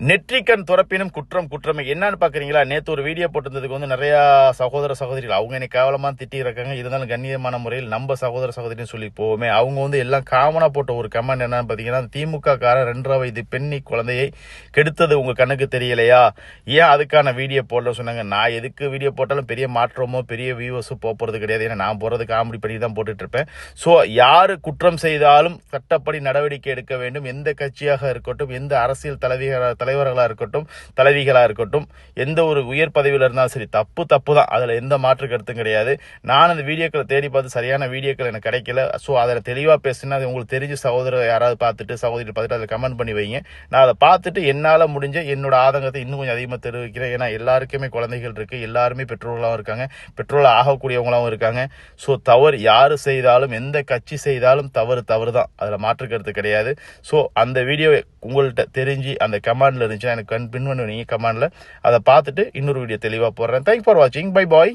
நெற்றிக்கண் துறப்பினும் குற்றம் குற்றமே என்னன்னு பாக்குறீங்களா? நேத்து ஒரு வீடியோ போட்டிருந்ததுக்கு நிறைய சகோதர சகோதரிகள் அவங்க என்னை கேவலமா திட்டி இருக்காங்க. இருந்தாலும் கண்ணியமான முறையில் நம்ம சகோதர சகோதரின்னு சொல்லி போவோமே. அவங்க எல்லாம் காமனா போட்ட ஒரு கமெண்ட் என்னன்னு பாத்தீங்கன்னா, திமுக காரன் 2 வயது பெண்ணி குழந்தையை கெடுத்தது உங்க கண்ணுக்கு தெரியலையா, ஏன் அதுக்கான வீடியோ போடல சொன்னாங்க. நான் எதுக்கு வீடியோ போட்டாலும் பெரிய மாற்றமோ பெரிய வியூவர்ஸோ போறது கிடையாது. ஏன்னா நான் போறது காமெடி பண்ணி தான் போட்டுட்டு இருப்பேன். ஸோ யாரு குற்றம் செய்தாலும் சட்டப்படி நடவடிக்கை எடுக்க வேண்டும். எந்த கட்சியாக இருக்கட்டும், எந்த அரசியல் தலைவர்களாக இருக்கட்டும், தலைவிகளாக இருக்கட்டும், எந்த ஒரு உயர் பதவியில் இருந்தாலும் சரி, தப்பு தான். அதில் எந்த மாற்று கருத்தும் கிடையாது. நான் அந்த வீடியோக்களை தேடி பார்த்து சரியான வீடியோக்கள் எனக்கு கிடைக்கல. ஸோ அதில் தெளிவாக பேசினா உங்களுக்கு தெரிஞ்ச சகோதரர் யாராவது பார்த்துட்டு சகோதரி பார்த்துட்டு அதில் கமெண்ட் பண்ணி வைங்க. நான் அதை பார்த்துட்டு என்னால் முடிஞ்ச என்னோட ஆதங்கத்தை இன்னும் கொஞ்சம் அதிகமாக தெரிவிக்கிறேன். ஏன்னா எல்லாருக்குமே குழந்தைகள் இருக்கு, எல்லாருமே பெற்றோர்களாகவும் இருக்காங்க, பெற்றோர்கள் ஆகக்கூடியவங்களாகவும் இருக்காங்க. ஸோ தவறு யாரு செய்தாலும், எந்த கட்சி செய்தாலும் தவறு தான். அதில் மாற்று கருத்து கிடையாது. ஸோ அந்த வீடியோ உங்கள்கிட்ட தெரிஞ்சு அந்த கமெண்ட்ல இருந்துச்சுன்னா எனக்கு பின் பண்ணுவீங்க கமெண்ட்ல. அதை பார்த்துட்டு இன்னொரு வீடியோ தெளிவாக போடுறேன். தேங்க்ஸ் ஃபார் வாட்சிங். Bye bye.